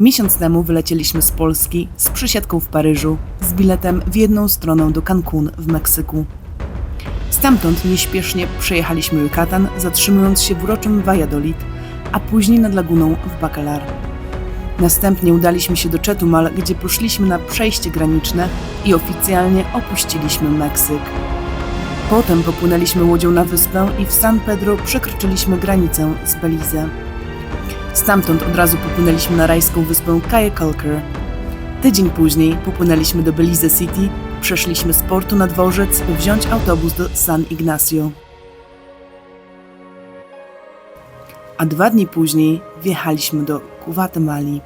Miesiąc temu wylecieliśmy z Polski z przesiadką w Paryżu, z biletem w jedną stronę do Cancún w Meksyku. Stamtąd nieśpiesznie przejechaliśmy Yucatan, zatrzymując się w uroczym Valladolid, a później nad laguną w Bacalar. Następnie udaliśmy się do Chetumal, gdzie poszliśmy na przejście graniczne i oficjalnie opuściliśmy Meksyk. Potem popłynęliśmy łodzią na wyspę i w San Pedro przekroczyliśmy granicę z Belize. Stamtąd od razu popłynęliśmy na rajską wyspę Caye Caulker. Tydzień później popłynęliśmy do Belize City, przeszliśmy z portu na dworzec, by wziąć autobus do San Ignacio. A 2 dni później wjechaliśmy do Gwatemali.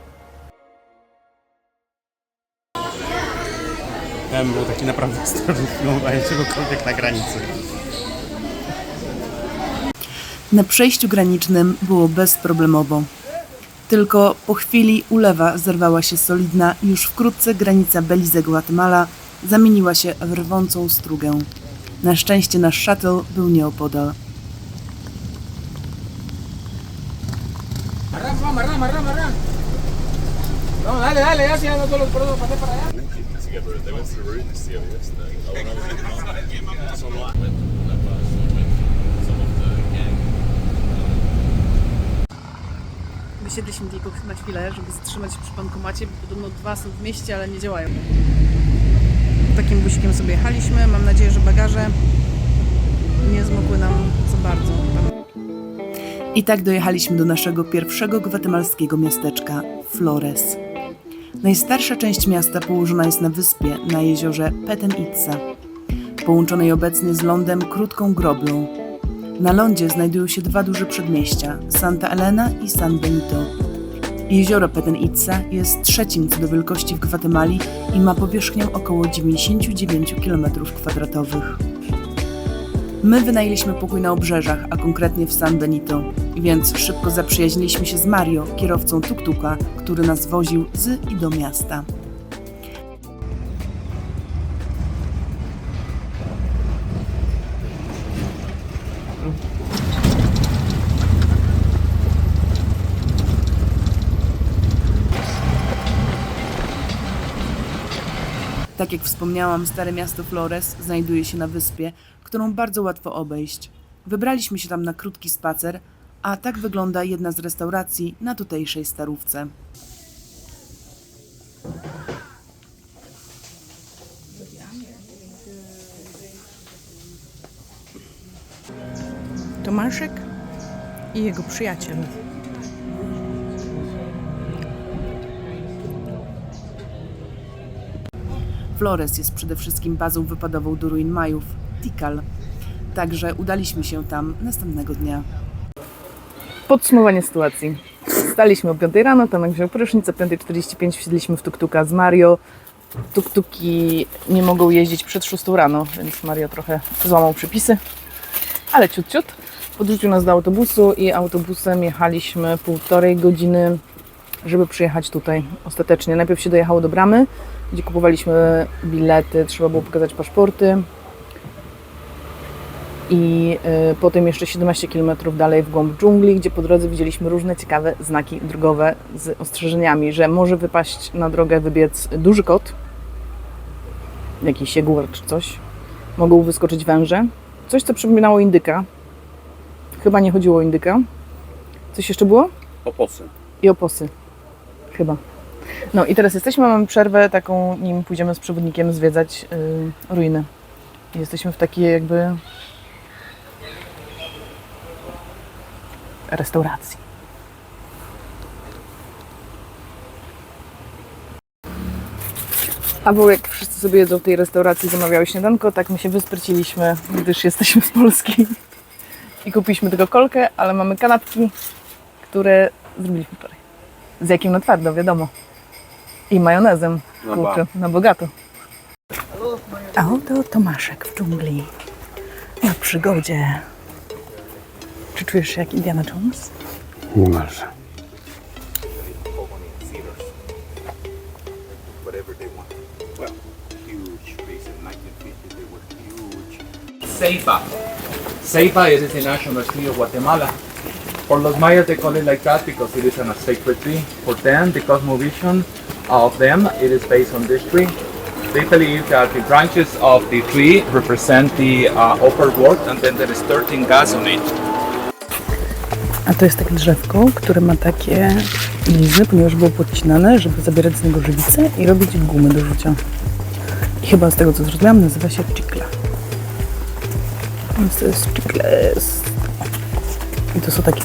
Ten był taki naprawdę ostrożny w filmowaniu czegokolwiek na granicy. Na przejściu granicznym było bezproblemowo. Tylko po chwili ulewa zerwała się solidna i już wkrótce granica Belize-Gwatemala zamieniła się w rwącą strugę. Na szczęście nasz shuttle był nieopodal. No, dale, ya se no todos los productos pasé para allá. Wysiedliśmy tylko na chwilę, żeby zatrzymać się przy bankomacie, bo podobno 2 są w mieście, ale nie działają. Takim busikiem sobie jechaliśmy. Mam nadzieję, że bagaże nie zmokły nam za bardzo. I tak dojechaliśmy do naszego pierwszego gwatemalskiego miasteczka, Flores. Najstarsza część miasta położona jest na wyspie, na jeziorze Petén Itzá, połączonej obecnie z lądem krótką groblą. Na lądzie znajdują się 2 duże przedmieścia, Santa Elena i San Benito. Jezioro Petén Itzá jest trzecim co do wielkości w Gwatemali i ma powierzchnię około 99 km². My wynajęliśmy pokój na obrzeżach, a konkretnie w San Benito, więc szybko zaprzyjaźniliśmy się z Mario, kierowcą tuk-tuka, który nas woził z i do miasta. Tak jak wspomniałam, stare miasto Flores znajduje się na wyspie, którą bardzo łatwo obejść. Wybraliśmy się tam na krótki spacer, a tak wygląda jedna z restauracji na tutejszej starówce. Tomaszek i jego przyjaciel. Flores jest przede wszystkim bazą wypadową do ruin Majów, Tikal. Także udaliśmy się tam następnego dnia. Podsumowanie sytuacji. Wstaliśmy o 5 rano, Tomek wziął prysznic, o 5:45 wsiedliśmy w tuk-tuka z Mario. Tuk-tuki nie mogą jeździć przed 6 rano, więc Mario trochę złamał przepisy, ale ciut. Podrzucił nas do autobusu i autobusem jechaliśmy 1,5 godziny, żeby przyjechać tutaj ostatecznie. Najpierw się dojechało do bramy, gdzie kupowaliśmy bilety, trzeba było pokazać paszporty i potem jeszcze 17 km dalej w głąb dżungli, gdzie po drodze widzieliśmy różne ciekawe znaki drogowe z ostrzeżeniami, że może wypaść na drogę, wybiec duży kot, jakiś jaguar czy coś, mogą wyskoczyć węże, coś co przypominało indyka, chyba nie chodziło o indyka, coś jeszcze było? Oposy. I oposy, chyba. No i teraz jesteśmy, mamy przerwę taką, nim pójdziemy z przewodnikiem zwiedzać ruiny. Jesteśmy w takiej jakby restauracji. A bo jak wszyscy sobie jedzą w tej restauracji, zamawiały śniadanko, tak my się wyspryciliśmy, gdyż jesteśmy z Polski i kupiliśmy tylko kolkę, ale mamy kanapki, które zrobiliśmy wczoraj. Z jakim na twardo, wiadomo. I majonezem, kurczę, na bogato. A oto Tomaszek w dżungli, na przygodzie. Czy czujesz się jak Indiana Jones? Niemalże. Ceiba. Ceiba is the national tree of Guatemala. For los mayas, they call it like that because it is a sacred tree. For them, the cosmovision of them, it is based on this tree. They believe that the branches of the tree represent the upper world, and then there is 13 gas on it. A to jest takie drzewko, które ma takie lizny, ponieważ było podcinane, żeby zabierać z niego żywicę i robić gumy do rzucia. I chyba z tego co zrozumiałam, nazywa się chicle. Więc to jest chicles. I to są takie...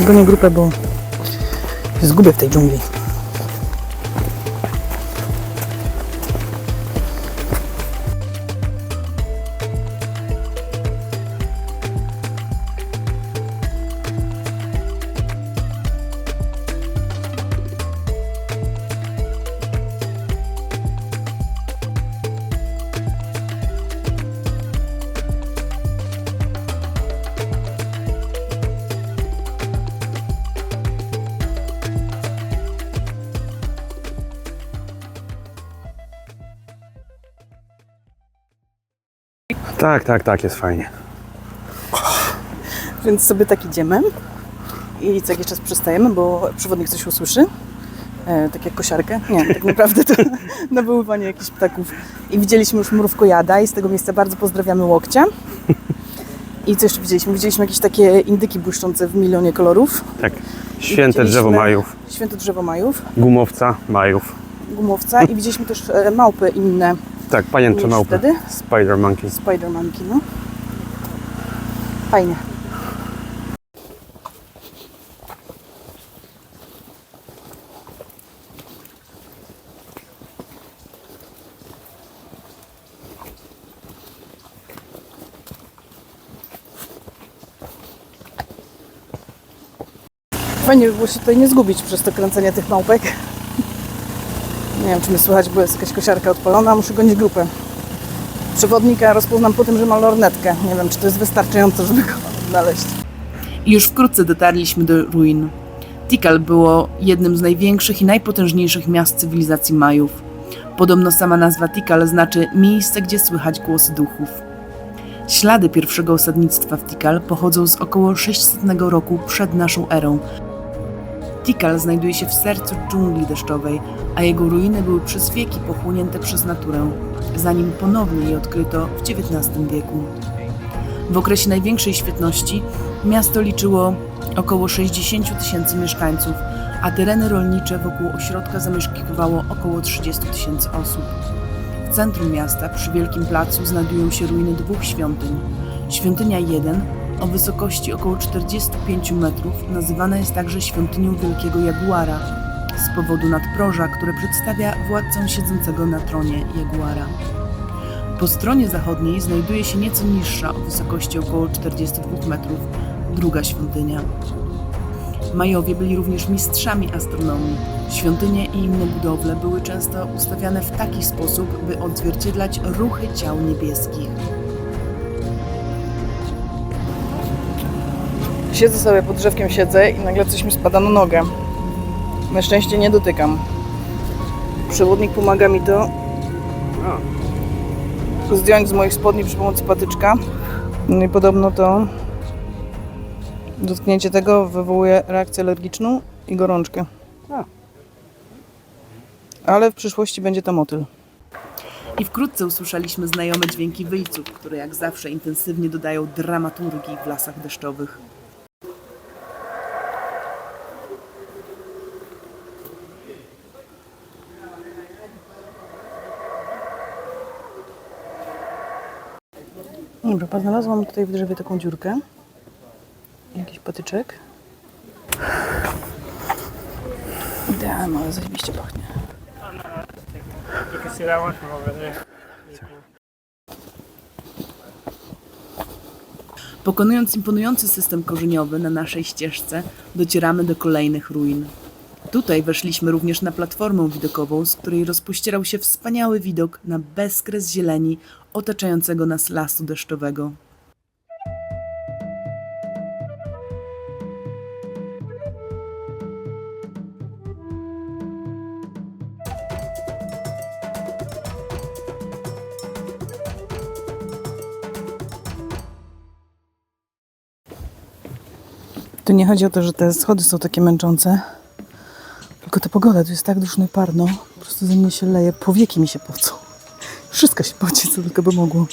Gonię grupę, bo się zgubię w tej dżungli. Tak, jest fajnie. Więc sobie tak idziemy i co jakiś czas przystajemy, bo przewodnik coś usłyszy. Tak jak kosiarkę. Nie, tak naprawdę to nawoływanie jakichś ptaków. I widzieliśmy już mrówkojada i z tego miejsca bardzo pozdrawiamy Łokcia. I co jeszcze widzieliśmy? Widzieliśmy jakieś takie indyki błyszczące w milionie kolorów. Tak. Święte drzewo Majów. Święte drzewo Majów. Gumowca Majów. Gumowca i widzieliśmy też małpy inne. Tak, pajęcze niż małpy. wtedy. Spider Monkey. Spider Monkey, no. Fajnie. Fajnie by było się tutaj nie zgubić przez to kręcenie tych małpek. Nie wiem, czy mnie słychać, bo jest jakaś kosiarka odpalona, muszę gonić grupę. Przewodnika rozpoznam po tym, że ma lornetkę. Nie wiem, czy to jest wystarczające, żeby go znaleźć. I już wkrótce dotarliśmy do ruin. Tikal było jednym z największych i najpotężniejszych miast cywilizacji Majów. Podobno sama nazwa Tikal znaczy miejsce, gdzie słychać głosy duchów. Ślady pierwszego osadnictwa w Tikal pochodzą z około 600 roku przed naszą erą. Tikal znajduje się w sercu dżungli deszczowej, a jego ruiny były przez wieki pochłonięte przez naturę, zanim ponownie je odkryto w XIX wieku. W okresie największej świetności miasto liczyło około 60 000 mieszkańców, a tereny rolnicze wokół ośrodka zamieszkiwało około 30 000 osób. W centrum miasta, przy Wielkim Placu, znajdują się ruiny dwóch świątyń. Świątynia 1 o wysokości około 45 metrów nazywana jest także świątynią Wielkiego Jaguara z powodu nadproża, które przedstawia władcę siedzącego na tronie jaguara. Po stronie zachodniej znajduje się nieco niższa o wysokości około 42 metrów druga świątynia. Majowie byli również mistrzami astronomii. Świątynie i inne budowle były często ustawiane w taki sposób, by odzwierciedlać ruchy ciał niebieskich. Siedzę sobie pod drzewkiem, i nagle coś mi spada na nogę. Na szczęście nie dotykam. Przewodnik pomaga mi to zdjąć z moich spodni przy pomocy patyczka. No i podobno to dotknięcie tego wywołuje reakcję alergiczną i gorączkę. Ale w przyszłości będzie to motyl. I wkrótce usłyszeliśmy znajome dźwięki wyjców, które jak zawsze intensywnie dodają dramaturgii w lasach deszczowych. Dobra, znalazłam tutaj w drzewie taką dziurkę. Jakiś patyczek. Idealnie, ale zajebiście pachnie. Pokonując imponujący system korzeniowy na naszej ścieżce, docieramy do kolejnych ruin. Tutaj weszliśmy również na platformę widokową, z której rozpościerał się wspaniały widok na bezkres zieleni otaczającego nas lasu deszczowego. To nie chodzi o to, że te schody są takie męczące, tylko ta pogoda, tu jest tak duszno i parno, po prostu ze mnie się leje, powieki mi się pocą. Wszystko się poci, co tylko by mogło.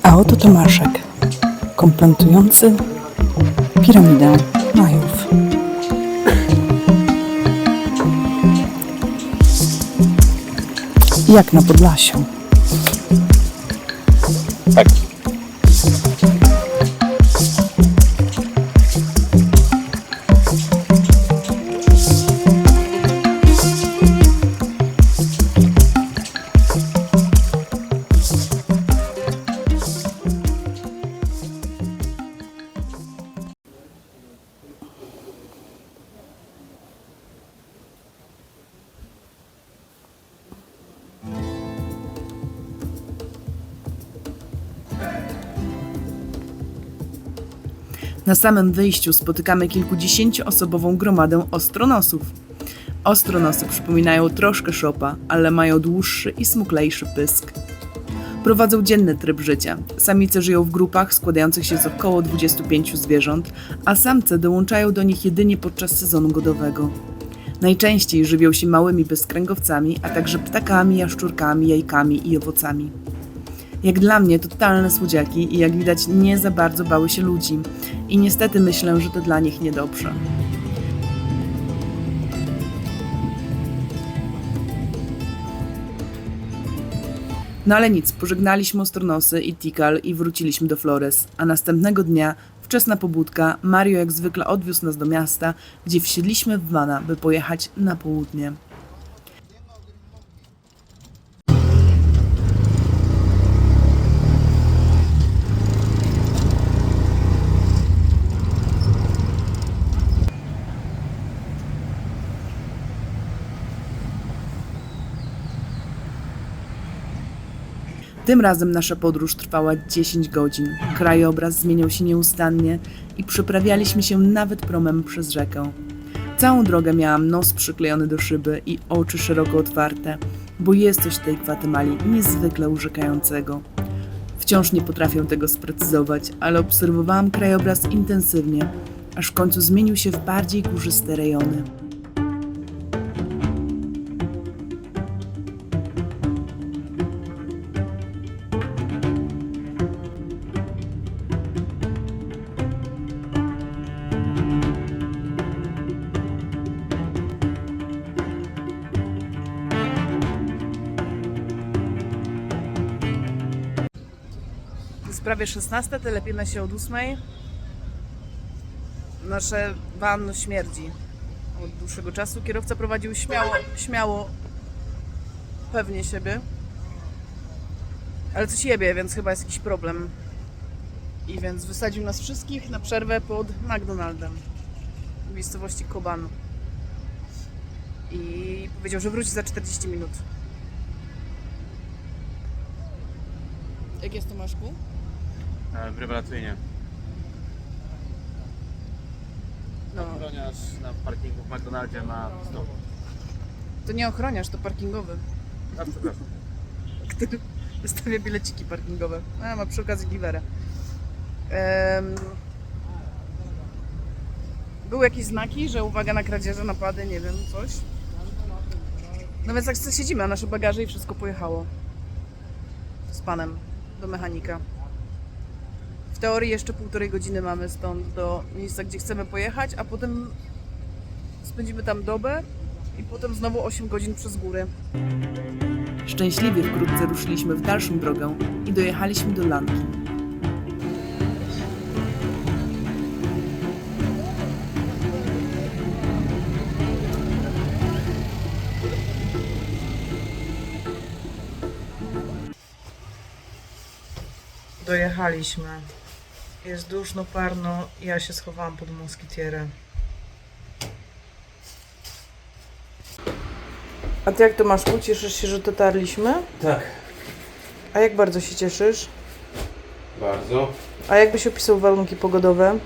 A oto Tomaszek, komplementujący piramidę Majów. Jak na Podlasiu. Tak. Na samym wyjściu spotykamy kilkudziesięcioosobową gromadę ostronosów. Ostronosy przypominają troszkę szopa, ale mają dłuższy i smuklejszy pysk. Prowadzą dzienny tryb życia. Samice żyją w grupach składających się z około 25 zwierząt, a samce dołączają do nich jedynie podczas sezonu godowego. Najczęściej żywią się małymi bezkręgowcami, a także ptakami, jaszczurkami, jajkami i owocami. Jak dla mnie to totalne słodziaki i jak widać nie za bardzo bały się ludzi. I niestety myślę, że to dla nich niedobrze. No ale nic, pożegnaliśmy ostronosy i Tikal i wróciliśmy do Flores, a następnego dnia, wczesna pobudka, Mario jak zwykle odwiózł nas do miasta, gdzie wsiedliśmy w vana, by pojechać na południe. Tym razem nasza podróż trwała 10 godzin. Krajobraz zmieniał się nieustannie i przeprawialiśmy się nawet promem przez rzekę. Całą drogę miałam nos przyklejony do szyby i oczy szeroko otwarte, bo jest coś w tej Gwatemali niezwykle urzekającego. Wciąż nie potrafię tego sprecyzować, ale obserwowałam krajobraz intensywnie, aż w końcu zmienił się w bardziej górzyste rejony. Jest prawie 16, telepimy się od 8. Nasze van śmierdzi od dłuższego czasu. Kierowca prowadził śmiało, pewnie siebie. Ale coś jebie, więc chyba jest jakiś problem. I więc wysadził nas wszystkich na przerwę pod McDonaldem w miejscowości Coban. I powiedział, że wróci za 40 minut. Jak jest, Tomaszku? Rewelacyjnie. No, Ochroniarz na parkingu w McDonaldzie ma stop. to nie ochroniarz, to parkingowy, A przepraszam. który wystawia bileciki parkingowe. A, ma przy okazji giwerę. Były jakieś znaki, że uwaga na kradzieże, napady, nie wiem, coś. No więc tak siedzimy, a nasze bagaże i wszystko pojechało. Z panem do mechanika. W teorii jeszcze 1,5 godziny mamy stąd do miejsca, gdzie chcemy pojechać, a potem spędzimy tam dobę i potem znowu 8 godzin przez góry. Szczęśliwie wkrótce ruszyliśmy w dalszą drogę i dojechaliśmy do Lanki. Dojechaliśmy. Jest duszno, parno. Ja się schowałam pod moskitierę. A ty jak to masz? Cieszysz się, że dotarliśmy? Tak. A jak bardzo się cieszysz? Bardzo. A jakbyś opisał warunki pogodowe?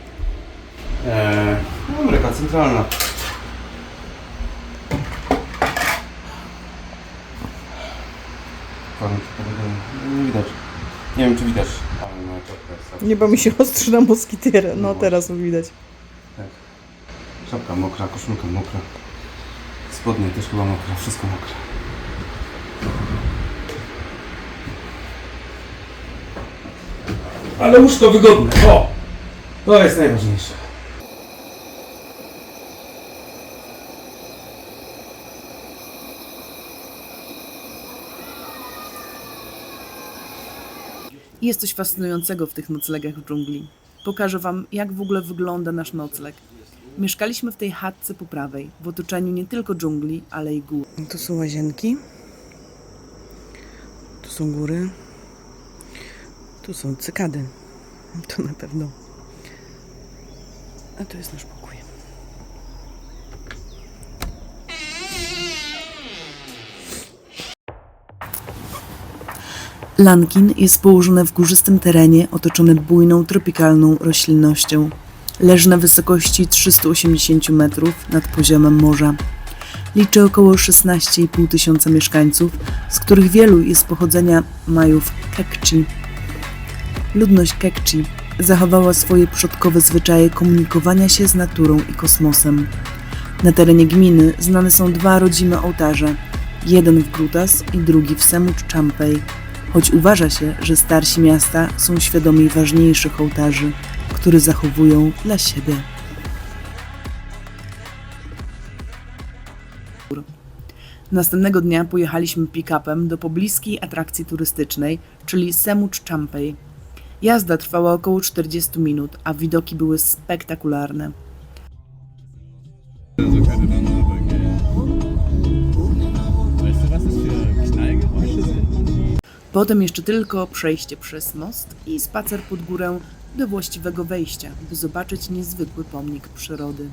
Ameryka Centralna. Warunki pogodowe. Nie widać. Nie wiem, czy widać, ale moja czapka jest tak. Nieba mi się ostrzy na moskitierę. No No teraz widać. Tak. Czapka mokra, koszulka mokra. Spodnie też chyba mokre, wszystko mokre. Ale łóżko wygodne, o! To jest najważniejsze. Jest coś fascynującego w tych noclegach w dżungli. Pokażę Wam, jak w ogóle wygląda nasz nocleg. Mieszkaliśmy w tej chatce po prawej, w otoczeniu nie tylko dżungli, ale i gór. Tu są łazienki. Tu są góry. Tu są cykady. To na pewno. A to jest nasz pokój. Lankin jest położone w górzystym terenie otoczone bujną, tropikalną roślinnością. Leży na wysokości 380 metrów nad poziomem morza. Liczy około 16,5 tysiąca mieszkańców, z których wielu jest z pochodzenia Majów Kekchi. Ludność Kekchi zachowała swoje przodkowe zwyczaje komunikowania się z naturą i kosmosem. Na terenie gminy znane są dwa rodzime ołtarze, jeden w Grutas i drugi w Semuch Champei, choć uważa się, że starsi miasta są świadomi ważniejszych ołtarzy, które zachowują dla siebie. Następnego dnia pojechaliśmy pick-upem do pobliskiej atrakcji turystycznej, czyli Semuch Champei. Jazda trwała około 40 minut, a widoki były spektakularne. Potem jeszcze tylko przejście przez most i spacer pod górę do właściwego wejścia, by zobaczyć niezwykły pomnik przyrody.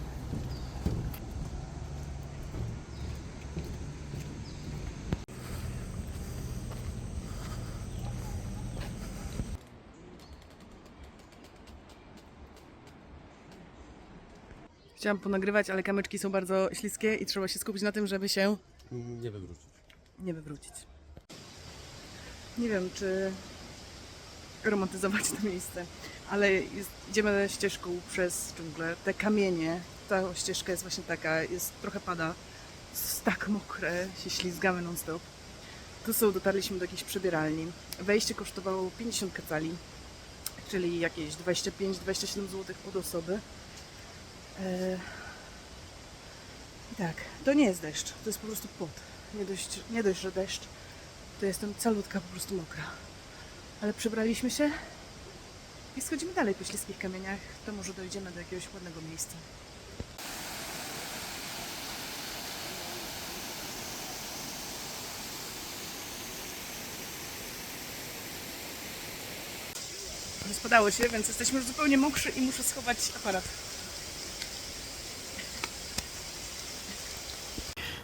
Chciałam ponagrywać, ale kamyczki są bardzo śliskie i trzeba się skupić na tym, żeby się nie wywrócić. Nie wiem, czy romantyzować to miejsce, ale idziemy ścieżką przez dżunglę. Te kamienie, ta ścieżka jest właśnie taka, trochę pada, jest tak mokre, się ślizgamy non-stop. Dotarliśmy do jakiejś przebieralni. Wejście kosztowało 50 kecali, czyli jakieś 25-27 zł pod osobę. I tak, to nie jest deszcz, to jest po prostu pot. Nie dość, że deszcz, to jestem calutka po prostu mokra. Ale przebraliśmy się i schodzimy dalej po śliskich kamieniach, to może dojdziemy do jakiegoś ładnego miejsca. Rozpadało się, więc jesteśmy już zupełnie mokrzy i muszę schować aparat.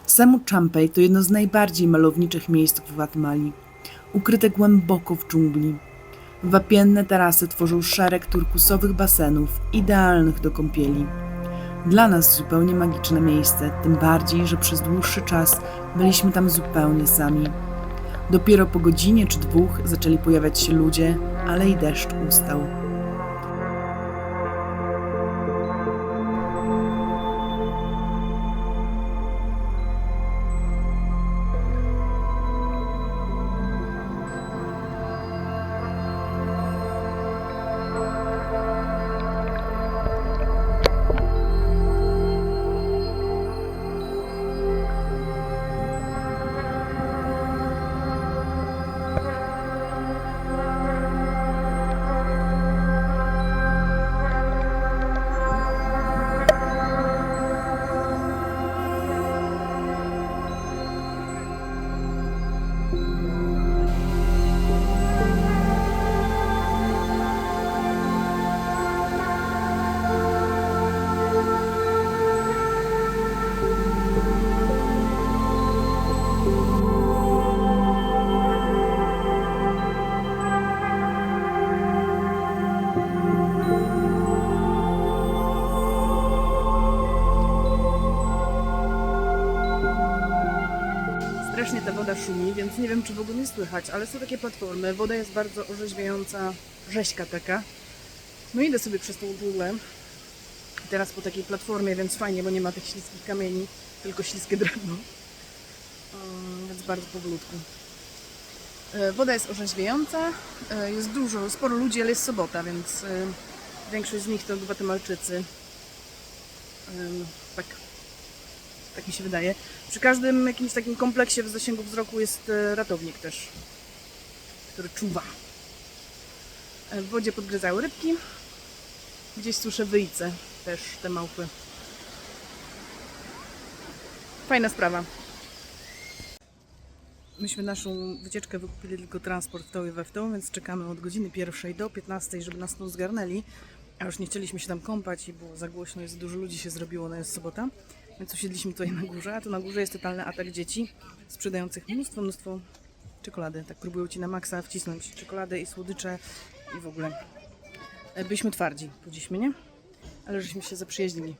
Semuch Champei to jedno z najbardziej malowniczych miejsc w Gwatemali, ukryte głęboko w dżungli. Wapienne tarasy tworzą szereg turkusowych basenów, idealnych do kąpieli. Dla nas zupełnie magiczne miejsce, tym bardziej, że przez dłuższy czas byliśmy tam zupełnie sami. Dopiero po godzinie czy dwóch zaczęli pojawiać się ludzie, ale i deszcz ustał. strasznie ta woda szumi, więc nie wiem, czy w ogóle nie słychać, ale są takie platformy. Woda jest bardzo orzeźwiająca, rzeźka taka. No idę sobie przez tą dżunglę. Teraz po takiej platformie, więc fajnie, bo nie ma tych śliskich kamieni, tylko śliskie drewno. Więc bardzo powolutku. Woda jest orzeźwiająca, jest dużo, sporo ludzi, ale jest sobota, więc większość z nich to Gwatemalczycy. Tak mi się wydaje. Przy każdym jakimś takim kompleksie w zasięgu wzroku jest ratownik też, który czuwa. W wodzie podgryzały rybki. Gdzieś słyszę wyjce też, te małpy. Fajna sprawa. Myśmy naszą wycieczkę wykupili tylko transport w to i we w to, więc czekamy od godziny 1 do 15, żeby nas tu zgarnęli. A już nie chcieliśmy się tam kąpać i było za głośno, jest dużo ludzi się zrobiło, no jest sobota. Więc usiedliśmy tutaj na górze, a tu na górze jest totalny atak dzieci sprzedających mnóstwo czekolady. Tak próbują ci na maksa wcisnąć czekoladę i słodycze i w ogóle. Byliśmy twardzi, powiedzieliśmy, nie? Ale żeśmy się zaprzyjaźnili.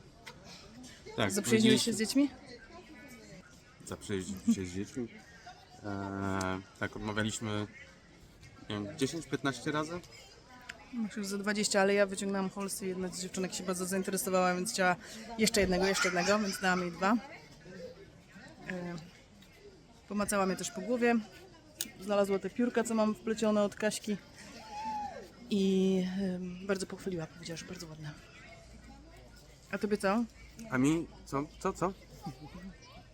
Tak, Zaprzyjaźniłeś się z dziećmi? Zaprzyjaźniliśmy się z dziećmi. Tak, odmawialiśmy, nie wiem, 10-15 razy. Myślę, że za 20, ale ja wyciągnęłam holsy i jedna z dziewczynek się bardzo zainteresowała, więc chciała jeszcze jednego, więc dałam jej 2. Pomacała mnie też po głowie. Znalazła te piórka, co mam wplecione od Kaśki. I bardzo pochwaliła, powiedziała, że bardzo ładne. A tobie co? A mi? Co?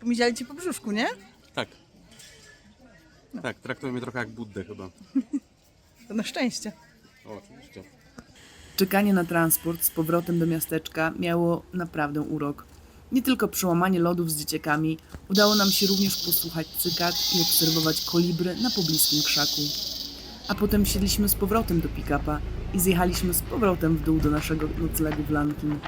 Pomiziali cię po brzuszku, nie? Tak. Tak, traktuje mnie trochę jak Buddę chyba. To na szczęście. O, oczywiście. Czekanie na transport z powrotem do miasteczka miało naprawdę urok. Nie tylko przełamanie lodów z dzieciakami, udało nam się również posłuchać cykad i obserwować kolibry na pobliskim krzaku. A potem siedliśmy z powrotem do pick-upa i zjechaliśmy z powrotem w dół do naszego noclegu w Lankin.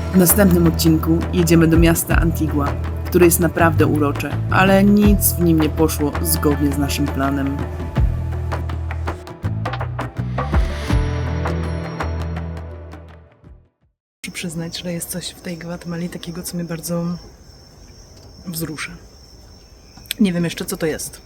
W następnym odcinku jedziemy do miasta Antigua, które jest naprawdę urocze, ale nic w nim nie poszło zgodnie z naszym planem. Muszę przyznać, że jest coś w tej Gwatemali takiego, co mnie bardzo wzrusza. Nie wiem jeszcze, co to jest.